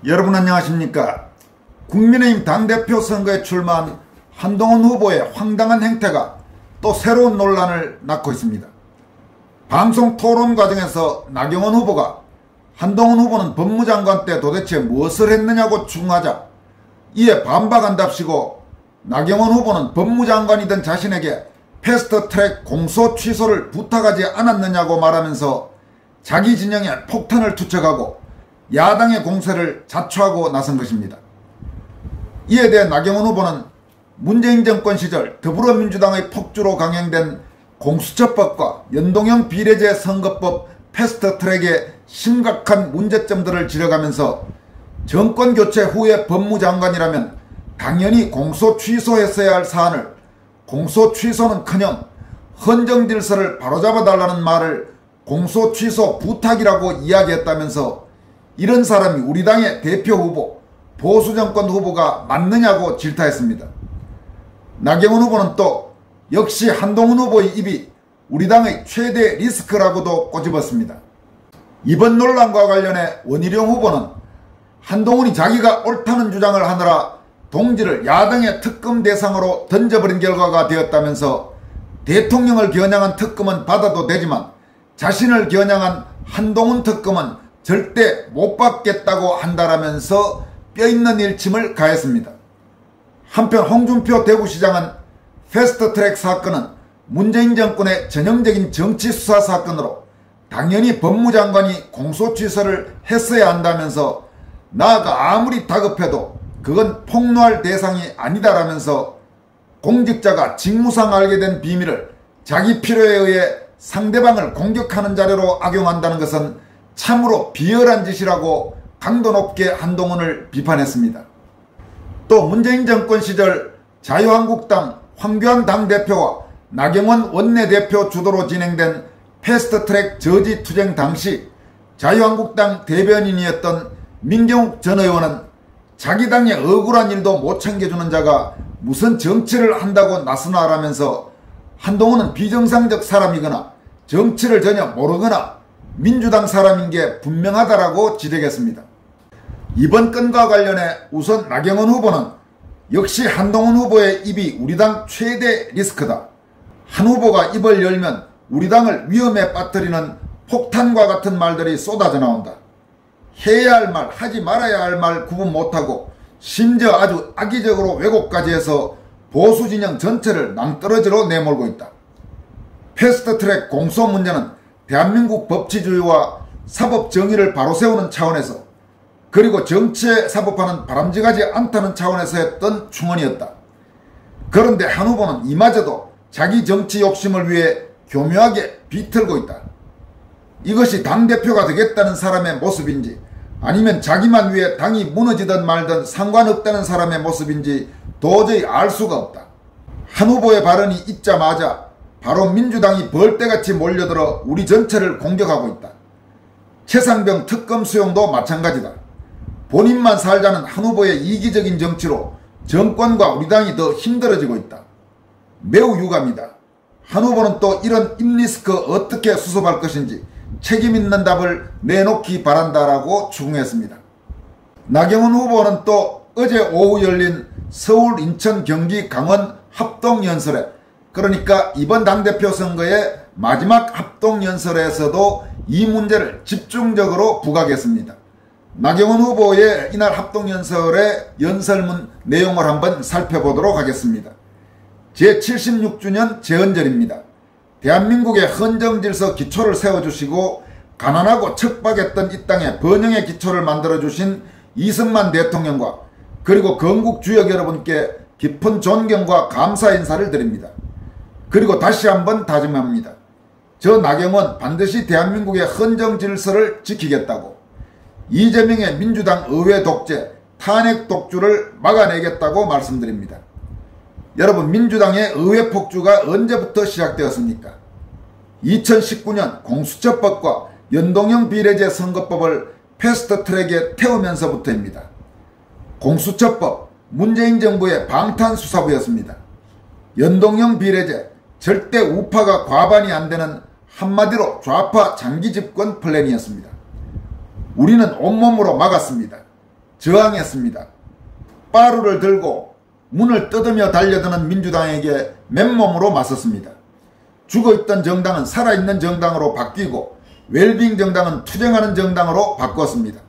여러분 안녕하십니까. 국민의힘 당대표 선거에 출마한 한동훈 후보의 황당한 행태가 또 새로운 논란을 낳고 있습니다. 방송 토론 과정에서 나경원 후보가 한동훈 후보는 법무장관 때 도대체 무엇을 했느냐고 추궁하자 이에 반박한답시고 나경원 후보는 법무장관이던 자신에게 패스트트랙 공소 취소를 부탁하지 않았느냐고 말하면서 자기 진영에 폭탄을 투척하고 야당의 공세를 자초하고 나선 것입니다. 이에 대해 나경원 후보는 문재인 정권 시절 더불어민주당의 폭주로 강행된 공수처법과 연동형 비례제 선거법 패스트트랙의 심각한 문제점들을 지적하면서 정권 교체 후에 법무장관이라면 당연히 공소 취소했어야 할 사안을 공소 취소는커녕 헌정 질서를 바로잡아달라는 말을 공소 취소 부탁이라고 이야기했다면서 이런 사람이 우리 당의 대표 후보, 보수정권 후보가 맞느냐고 질타했습니다. 나경원 후보는 또 역시 한동훈 후보의 입이 우리 당의 최대 리스크라고도 꼬집었습니다. 이번 논란과 관련해 원희룡 후보는 한동훈이 자기가 옳다는 주장을 하느라 동지를 야당의 특검 대상으로 던져버린 결과가 되었다면서 대통령을 겨냥한 특검은 받아도 되지만 자신을 겨냥한 한동훈 특검은 절대 못 받겠다고 한다라면서 뼈있는 일침을 가했습니다. 한편 홍준표 대구시장은 패스트트랙 사건은 문재인 정권의 전형적인 정치수사 사건으로 당연히 법무장관이 공소취소를 했어야 한다면서 나아가 아무리 다급해도 그건 폭로할 대상이 아니다라면서 공직자가 직무상 알게 된 비밀을 자기 필요에 의해 상대방을 공격하는 자료로 악용한다는 것은 참으로 비열한 짓이라고 강도 높게 한동훈을 비판했습니다. 또 문재인 정권 시절 자유한국당 황교안 당대표와 나경원 원내대표 주도로 진행된 패스트트랙 저지투쟁 당시 자유한국당 대변인이었던 민경욱 전 의원은 자기 당의 억울한 일도 못 챙겨주는 자가 무슨 정치를 한다고 나서나라면서 한동훈은 비정상적 사람이거나 정치를 전혀 모르거나 민주당 사람인 게 분명하다라고 지적했습니다. 이번 건과 관련해 우선 나경원 후보는 역시 한동훈 후보의 입이 우리 당 최대 리스크다. 한 후보가 입을 열면 우리 당을 위험에 빠뜨리는 폭탄과 같은 말들이 쏟아져 나온다. 해야 할 말, 하지 말아야 할 말 구분 못하고 심지어 아주 악의적으로 왜곡까지 해서 보수 진영 전체를 낭떠러지로 내몰고 있다. 패스트트랙 공소 문제는 대한민국 법치주의와 사법 정의를 바로 세우는 차원에서 그리고 정치에 사법화는 바람직하지 않다는 차원에서 했던 충언이었다. 그런데 한 후보는 이마저도 자기 정치 욕심을 위해 교묘하게 비틀고 있다. 이것이 당대표가 되겠다는 사람의 모습인지 아니면 자기만 위해 당이 무너지든 말든 상관없다는 사람의 모습인지 도저히 알 수가 없다. 한 후보의 발언이 있자마자 바로 민주당이 벌떼같이 몰려들어 우리 전체를 공격하고 있다. 최상병 특검 수용도 마찬가지다. 본인만 살자는 한 후보의 이기적인 정치로 정권과 우리 당이 더 힘들어지고 있다. 매우 유감이다. 한 후보는 또 이런 입리스크 어떻게 수습할 것인지 책임있는 답을 내놓기 바란다라고 추궁했습니다. 나경원 후보는 또 어제 오후 열린 서울, 인천, 경기, 강원 합동연설에 그러니까 이번 당대표 선거의 마지막 합동연설에서도 이 문제를 집중적으로 부각했습니다. 나경원 후보의 이날 합동연설의 연설문 내용을 한번 살펴보도록 하겠습니다. 제76주년 재헌절입니다. 대한민국의 헌정질서 기초를 세워주시고 가난하고 척박했던 이 땅에 번영의 기초를 만들어주신 이승만 대통령과 그리고 건국 주역 여러분께 깊은 존경과 감사 인사를 드립니다. 그리고 다시 한번 다짐합니다. 저 나경원 반드시 대한민국의 헌정질서를 지키겠다고 이재명의 민주당 의회 독재, 탄핵 독주를 막아내겠다고 말씀드립니다. 여러분 민주당의 의회 폭주가 언제부터 시작되었습니까? 2019년 공수처법과 연동형 비례제 선거법을 패스트트랙에 태우면서부터입니다. 공수처법, 문재인 정부의 방탄수사부였습니다. 연동형 비례제, 절대 우파가 과반이 안되는 한마디로 좌파 장기집권 플랜이었습니다. 우리는 온몸으로 막았습니다. 저항했습니다. 빠루를 들고 문을 뜯으며 달려드는 민주당에게 맨몸으로 맞섰습니다. 죽어있던 정당은 살아있는 정당으로 바뀌고 웰빙 정당은 투쟁하는 정당으로 바꿨습니다.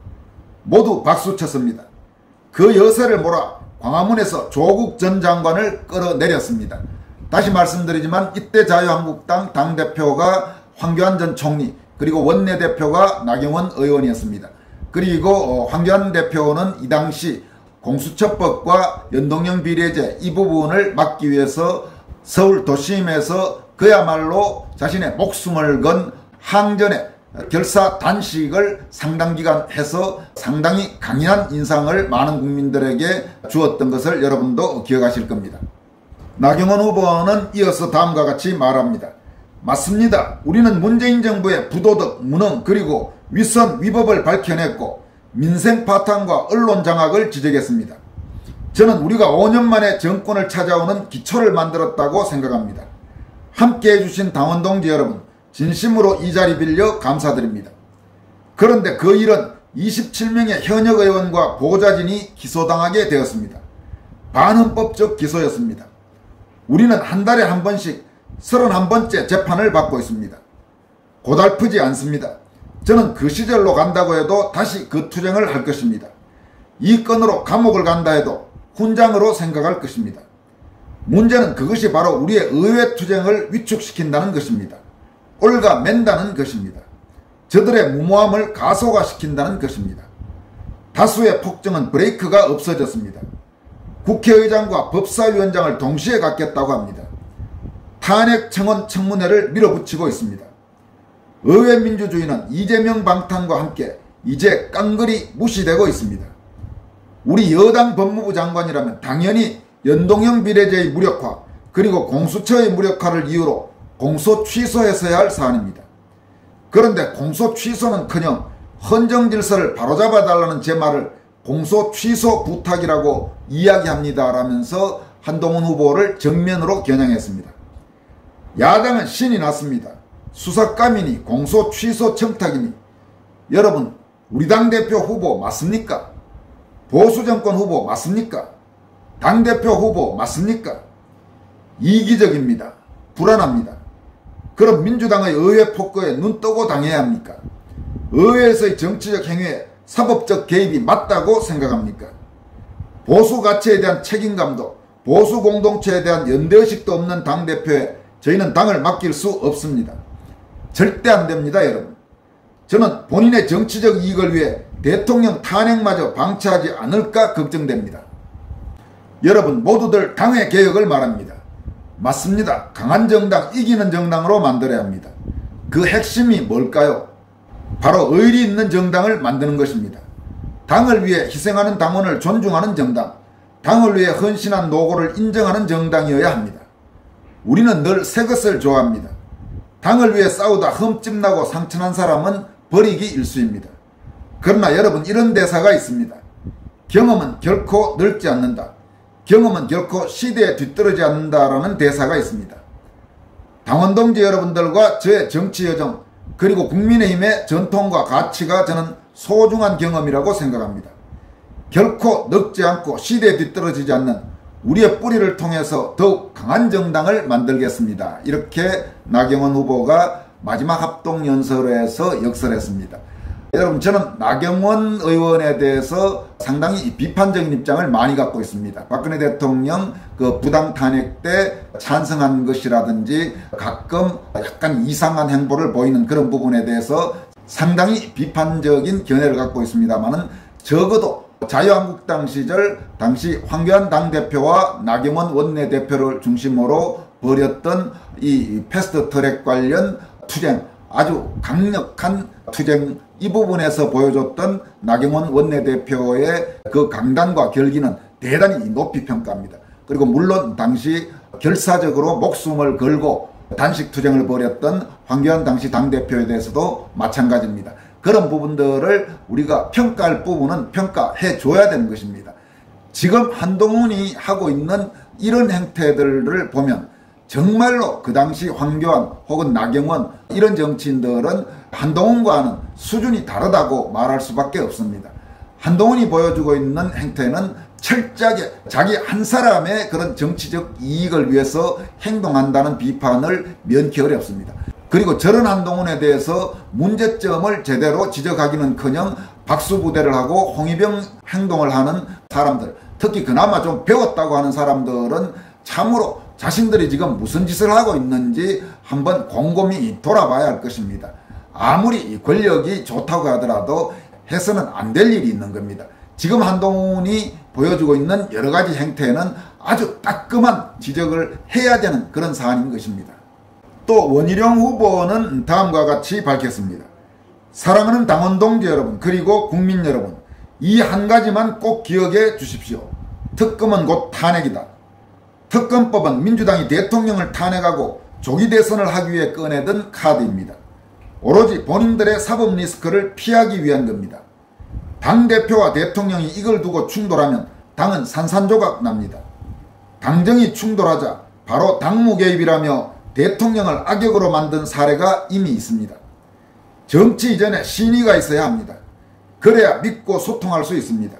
모두 박수쳤습니다. 그 여세를 몰아 광화문에서 조국 전 장관을 끌어내렸습니다. 다시 말씀드리지만 이때 자유한국당 당대표가 황교안 전 총리, 그리고 원내대표가 나경원 의원이었습니다. 그리고 황교안 대표는 이 당시 공수처법과 연동형 비례제 이 부분을 막기 위해서 서울 도심에서 그야말로 자신의 목숨을 건 항전에 결사 단식을 상당 기간 해서 상당히 강인한 인상을 많은 국민들에게 주었던 것을 여러분도 기억하실 겁니다. 나경원 후보는 이어서 다음과 같이 말합니다. 맞습니다. 우리는 문재인 정부의 부도덕, 무능, 그리고 위선, 위법을 밝혀냈고 민생 파탄과 언론 장악을 지적했습니다. 저는 우리가 5년 만에 정권을 찾아오는 기초를 만들었다고 생각합니다. 함께해 주신 당원 동지 여러분, 진심으로 이 자리 빌려 감사드립니다. 그런데 그 일은 27명의 현역 의원과 보좌진이 기소당하게 되었습니다. 반헌법적 기소였습니다. 우리는 한 달에 한 번씩 31번째 재판을 받고 있습니다. 고달프지 않습니다. 저는 그 시절로 간다고 해도 다시 그 투쟁을 할 것입니다. 이 건으로 감옥을 간다 해도 훈장으로 생각할 것입니다. 문제는 그것이 바로 우리의 의회 투쟁을 위축시킨다는 것입니다. 올가맨다는 것입니다. 저들의 무모함을 가소화시킨다는 것입니다. 다수의 폭정은 브레이크가 없어졌습니다. 국회의장과 법사위원장을 동시에 갖겠다고 합니다. 탄핵 청원 청문회를 밀어붙이고 있습니다. 의회 민주주의는 이재명 방탄과 함께 이제 깡그리 무시되고 있습니다. 우리 여당 법무부 장관이라면 당연히 연동형 비례제의 무력화, 그리고 공수처의 무력화를 이유로 공소 취소했어야 할 사안입니다. 그런데 공소 취소는커녕 헌정 질서를 바로잡아달라는 제 말을 공소 취소 부탁이라고 이야기합니다 라면서 한동훈 후보를 정면으로 겨냥했습니다. 야당은 신이 났습니다. 수사감이니 공소 취소 청탁이니. 여러분, 우리 당대표 후보 맞습니까? 보수정권 후보 맞습니까? 당대표 후보 맞습니까? 이기적입니다. 불안합니다. 그럼 민주당의 의회 폭거에 눈 뜨고 당해야 합니까? 의회에서의 정치적 행위에 사법적 개입이 맞다고 생각합니까? 보수 가치에 대한 책임감도 보수 공동체에 대한 연대의식도 없는 당대표에 저희는 당을 맡길 수 없습니다. 절대 안 됩니다, 여러분. 저는 본인의 정치적 이익을 위해 대통령 탄핵마저 방치하지 않을까 걱정됩니다. 여러분 모두들 당의 개혁을 말합니다. 맞습니다. 강한 정당, 이기는 정당으로 만들어야 합니다. 그 핵심이 뭘까요? 바로 의리 있는 정당을 만드는 것입니다. 당을 위해 희생하는 당원을 존중하는 정당, 당을 위해 헌신한 노고를 인정하는 정당이어야 합니다. 우리는 늘 새 것을 좋아합니다. 당을 위해 싸우다 흠집나고 상처난 사람은 버리기 일쑤입니다. 그러나 여러분, 이런 대사가 있습니다. 경험은 결코 늙지 않는다. 경험은 결코 시대에 뒤떨어지지 않는다라는 대사가 있습니다. 당원 동지 여러분들과 저의 정치 여정, 그리고 국민의힘의 전통과 가치가 저는 소중한 경험이라고 생각합니다. 결코 늙지 않고 시대에 뒤떨어지지 않는 우리의 뿌리를 통해서 더욱 강한 정당을 만들겠습니다. 이렇게 나경원 후보가 마지막 합동연설에서 역설했습니다. 여러분, 저는 나경원 의원에 대해서 상당히 비판적인 입장을 많이 갖고 있습니다. 박근혜 대통령 그 부당 탄핵 때 찬성한 것이라든지 가끔 약간 이상한 행보를 보이는 그런 부분에 대해서 상당히 비판적인 견해를 갖고 있습니다만은, 적어도 자유한국당 시절 당시 황교안 당대표와 나경원 원내대표를 중심으로 벌였던 이 패스트트랙 관련 투쟁, 아주 강력한 투쟁, 이 부분에서 보여줬던 나경원 원내대표의 그 강단과 결기는 대단히 높이 평가합니다. 그리고 물론 당시 결사적으로 목숨을 걸고 단식 투쟁을 벌였던 황교안 당시 당대표에 대해서도 마찬가지입니다. 그런 부분들을 우리가 평가할 부분은 평가해 줘야 되는 것입니다. 지금 한동훈이 하고 있는 이런 행태들을 보면 정말로 그 당시 황교안 혹은 나경원 이런 정치인들은 한동훈과는 수준이 다르다고 말할 수밖에 없습니다. 한동훈이 보여주고 있는 행태는 철저하게 자기 한 사람의 그런 정치적 이익을 위해서 행동한다는 비판을 면키 어렵습니다. 그리고 저런 한동훈에 대해서 문제점을 제대로 지적하기는커녕 박수부대를 하고 홍위병 행동을 하는 사람들, 특히 그나마 좀 배웠다고 하는 사람들은 참으로 자신들이 지금 무슨 짓을 하고 있는지 한번 곰곰이 돌아봐야 할 것입니다. 아무리 권력이 좋다고 하더라도 해서는 안 될 일이 있는 겁니다. 지금 한동훈이 보여주고 있는 여러 가지 행태는 아주 따끔한 지적을 해야 되는 그런 사안인 것입니다. 또 원희룡 후보는 다음과 같이 밝혔습니다. 사랑하는 당원 동지 여러분, 그리고 국민 여러분, 이 한 가지만 꼭 기억해 주십시오. 특검은 곧 탄핵이다. 특검법은 민주당이 대통령을 탄핵하고 조기 대선을 하기 위해 꺼내든 카드입니다. 오로지 본인들의 사법 리스크를 피하기 위한 겁니다. 당대표와 대통령이 이걸 두고 충돌하면 당은 산산조각 납니다. 당정이 충돌하자 바로 당무 개입이라며 대통령을 악역으로 만든 사례가 이미 있습니다. 정치 이전에 신의가 있어야 합니다. 그래야 믿고 소통할 수 있습니다.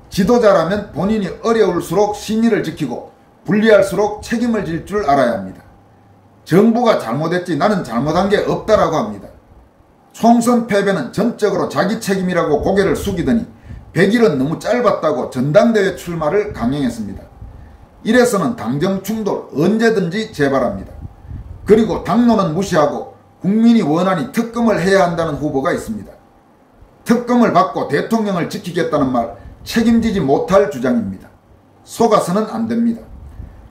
지도자라면 본인이 어려울수록 신의를 지키고 불리할수록 책임을 질 줄 알아야 합니다. 정부가 잘못했지 나는 잘못한 게 없다라고 합니다. 총선 패배는 전적으로 자기 책임이라고 고개를 숙이더니 100일은 너무 짧았다고 전당대회 출마를 강행했습니다. 이래서는 당정 충돌 언제든지 재발합니다. 그리고 당론은 무시하고 국민이 원하니 특검을 해야 한다는 후보가 있습니다. 특검을 받고 대통령을 지키겠다는 말 책임지지 못할 주장입니다. 속아서는 안 됩니다.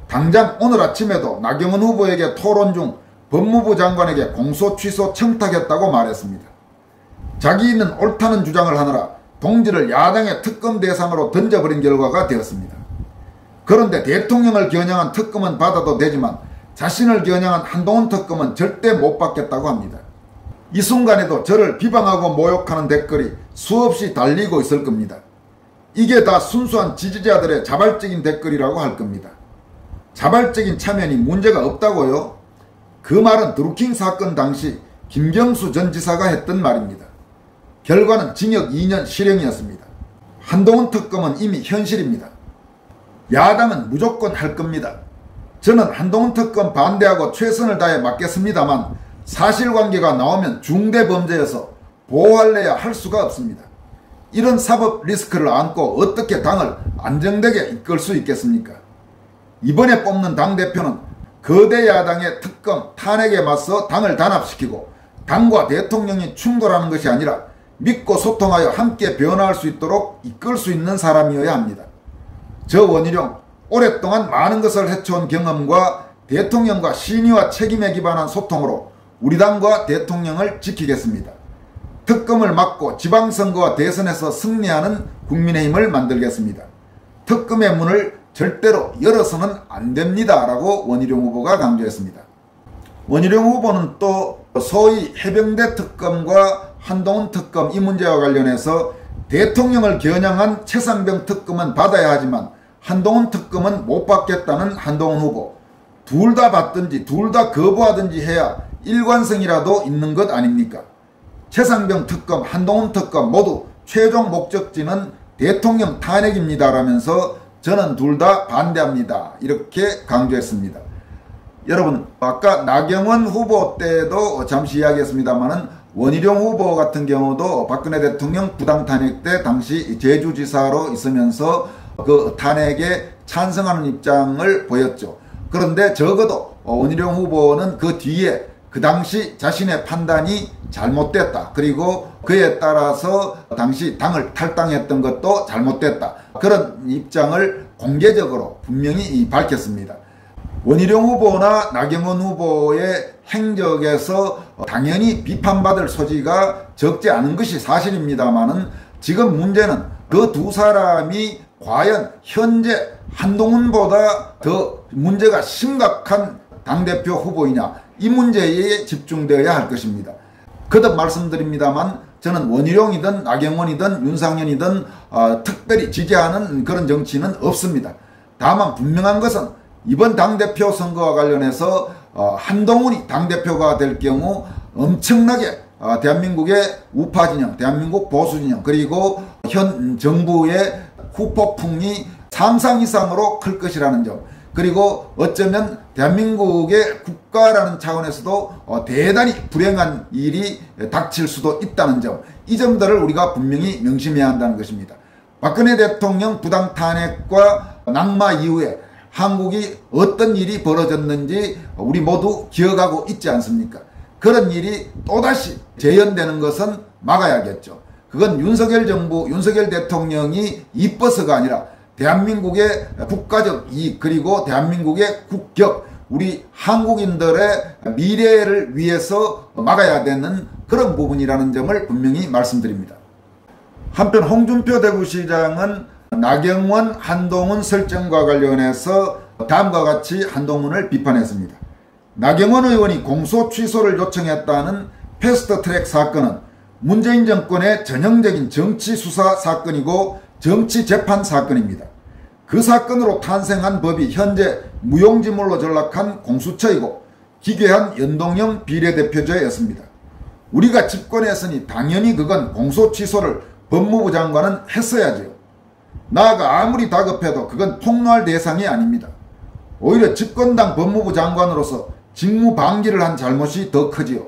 당장 오늘 아침에도 나경원 후보에게 토론 중 법무부 장관에게 공소 취소 청탁했다고 말했습니다. 자기는 옳다는 주장을 하느라 동지를 야당의 특검 대상으로 던져버린 결과가 되었습니다. 그런데 대통령을 겨냥한 특검은 받아도 되지만 자신을 겨냥한 한동훈 특검은 절대 못 받겠다고 합니다. 이 순간에도 저를 비방하고 모욕하는 댓글이 수없이 달리고 있을 겁니다. 이게 다 순수한 지지자들의 자발적인 댓글이라고 할 겁니다. 자발적인 참여니 문제가 없다고요? 그 말은 드루킹 사건 당시 김경수 전 지사가 했던 말입니다. 결과는 징역 2년 실형이었습니다. 한동훈 특검은 이미 현실입니다. 야당은 무조건 할 겁니다. 저는 한동훈 특검 반대하고 최선을 다해 맡겠습니다만 사실관계가 나오면 중대범죄여서 보호할래야 할 수가 없습니다. 이런 사법 리스크를 안고 어떻게 당을 안정되게 이끌 수 있겠습니까? 이번에 뽑는 당대표는 거대 야당의 특검 탄핵에 맞서 당을 단합시키고 당과 대통령이 충돌하는 것이 아니라 믿고 소통하여 함께 변화할 수 있도록 이끌 수 있는 사람이어야 합니다. 저 원희룡 오랫동안 많은 것을 헤쳐온 경험과 대통령과 신의와 책임에 기반한 소통으로 우리 당과 대통령을 지키겠습니다. 특검을 막고 지방선거와 대선에서 승리하는 국민의힘을 만들겠습니다. 특검의 문을 절대로 열어서는 안 됩니다 라고 원희룡 후보가 강조했습니다. 원희룡 후보는 또 소위 해병대 특검과 한동훈 특검 이 문제와 관련해서 대통령을 겨냥한 최상병 특검은 받아야 하지만 한동훈 특검은 못 받겠다는 한동훈 후보, 둘 다 받든지 둘 다 거부하든지 해야 일관성이라도 있는 것 아닙니까? 최상병 특검, 한동훈 특검 모두 최종 목적지는 대통령 탄핵입니다 라면서 저는 둘 다 반대합니다 이렇게 강조했습니다. 여러분 아까 나경원 후보 때도 잠시 이야기했습니다마는 원희룡 후보 같은 경우도 박근혜 대통령 부당 탄핵 때 당시 제주지사로 있으면서 그 탄핵에 찬성하는 입장을 보였죠. 그런데 적어도 원희룡 후보는 그 뒤에 그 당시 자신의 판단이 잘못됐다. 그리고 그에 따라서 당시 당을 탈당했던 것도 잘못됐다. 그런 입장을 공개적으로 분명히 밝혔습니다. 원희룡 후보나 나경원 후보의 행적에서 당연히 비판받을 소지가 적지 않은 것이 사실입니다만은 지금 문제는 그 두 사람이 과연 현재 한동훈보다 더 문제가 심각한 당대표 후보이냐 이 문제에 집중되어야 할 것입니다. 거듭 말씀드립니다만 저는 원희룡이든 나경원이든 윤상현이든 특별히 지지하는 그런 정치는 없습니다. 다만 분명한 것은 이번 당대표 선거와 관련해서 한동훈이 당대표가 될 경우 엄청나게 대한민국의 우파 진영, 대한민국 보수 진영 그리고 현 정부의 후폭풍이 상상 이상으로 클 것이라는 점, 그리고 어쩌면 대한민국의 국가라는 차원에서도 대단히 불행한 일이 닥칠 수도 있다는 점, 이 점들을 우리가 분명히 명심해야 한다는 것입니다. 박근혜 대통령 부당 탄핵과 낙마 이후에 한국이 어떤 일이 벌어졌는지 우리 모두 기억하고 있지 않습니까? 그런 일이 또다시 재현되는 것은 막아야겠죠. 그건 윤석열 정부, 윤석열 대통령이 이뻐서가 아니라 대한민국의 국가적 이익, 그리고 대한민국의 국격, 우리 한국인들의 미래를 위해서 막아야 되는 그런 부분이라는 점을 분명히 말씀드립니다. 한편 홍준표 대구시장은 나경원, 한동훈 설정과 관련해서 다음과 같이 한동훈을 비판했습니다. 나경원 의원이 공소 취소를 요청했다는 패스트트랙 사건은 문재인 정권의 전형적인 정치 수사 사건이고 정치 재판 사건입니다. 그 사건으로 탄생한 법이 현재 무용지물로 전락한 공수처이고 기괴한 연동형 비례대표제였습니다. 우리가 집권했으니 당연히 그건 공소 취소를 법무부 장관은 했어야지요. 나아가 아무리 다급해도 그건 폭로할 대상이 아닙니다. 오히려 집권당 법무부 장관으로서 직무 방기를 한 잘못이 더 크지요.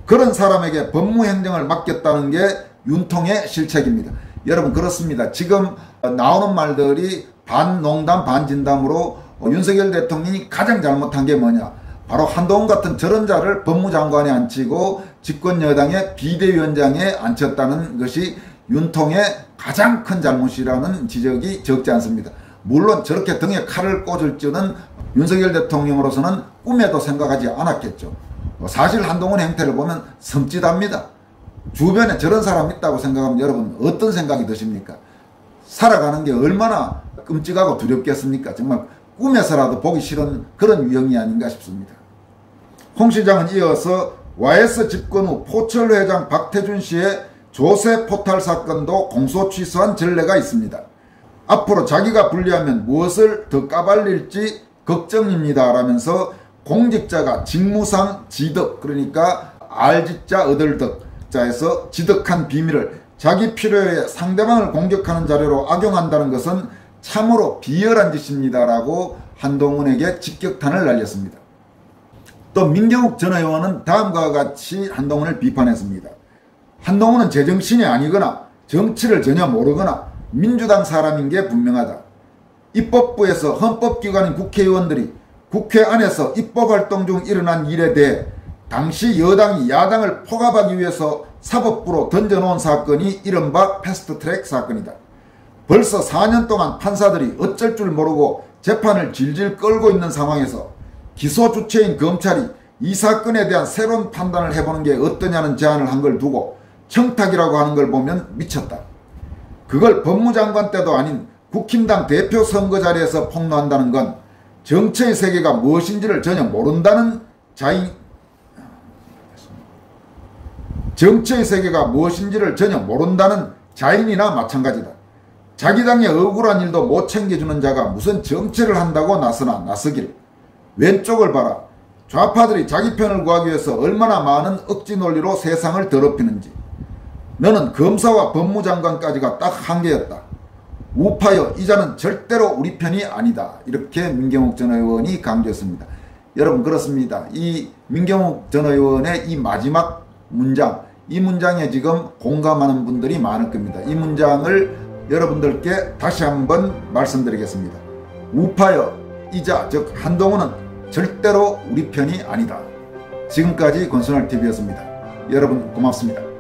그런 사람에게 법무행정을 맡겼다는 게 윤통의 실책입니다. 여러분, 그렇습니다. 지금 나오는 말들이 반 농담 반 진담으로 윤석열 대통령이 가장 잘못한 게 뭐냐, 바로 한동훈 같은 저런 자를 법무장관에 앉히고 집권여당의 비대위원장에 앉혔다는 것이 윤통의 가장 큰 잘못이라는 지적이 적지 않습니다. 물론 저렇게 등에 칼을 꽂을 줄은 윤석열 대통령으로서는 꿈에도 생각하지 않았겠죠. 사실 한동훈 행태를 보면 섬찟합니다. 주변에 저런 사람 있다고 생각하면 여러분 어떤 생각이 드십니까? 살아가는 게 얼마나 끔찍하고 두렵겠습니까? 정말 꿈에서라도 보기 싫은 그런 유형이 아닌가 싶습니다. 홍 시장은 이어서 YS 집권 후 포철 회장 박태준 씨의 조세 포탈 사건도 공소 취소한 전례가 있습니다. 앞으로 자기가 불리하면 무엇을 더 까발릴지 걱정입니다 라면서 공직자가 직무상 지덕, 그러니까 알지자 얻을덕자에서 지덕한 비밀을 자기 필요에 상대방을 공격하는 자료로 악용한다는 것은 참으로 비열한 짓입니다 라고 한동훈에게 직격탄을 날렸습니다. 또 민경욱 전 의원은 다음과 같이 한동훈을 비판했습니다. 한동훈은 제정신이 아니거나 정치를 전혀 모르거나 민주당 사람인 게 분명하다. 입법부에서 헌법기관인 국회의원들이 국회 안에서 입법활동 중 일어난 일에 대해 당시 여당이 야당을 포갑하기 위해서 사법부로 던져놓은 사건이 이른바 패스트트랙 사건이다. 벌써 4년 동안 판사들이 어쩔 줄 모르고 재판을 질질 끌고 있는 상황에서 기소 주체인 검찰이 이 사건에 대한 새로운 판단을 해보는 게 어떠냐는 제안을 한 걸 두고 청탁이라고 하는 걸 보면 미쳤다. 그걸 법무장관 때도 아닌 국힘당 대표 선거 자리에서 폭로한다는 건 정치의 세계가 무엇인지를 전혀 모른다는 자인이나 마찬가지다. 자기 당의 억울한 일도 못 챙겨주는 자가 무슨 정치를 한다고 나서나 나서길. 왼쪽을 봐라. 좌파들이 자기 편을 구하기 위해서 얼마나 많은 억지 논리로 세상을 더럽히는지. 너는 검사와 법무장관까지가 딱 한계였다. 우파여, 이자는 절대로 우리 편이 아니다. 이렇게 민경욱 전 의원이 강조했습니다. 여러분, 그렇습니다. 이 민경욱 전 의원의 이 마지막 문장, 이 문장에 지금 공감하는 분들이 많을 겁니다. 이 문장을 여러분들께 다시 한번 말씀드리겠습니다. 우파여, 이자, 즉 한동훈은 절대로 우리 편이 아니다. 지금까지 권순할TV였습니다. 여러분 고맙습니다.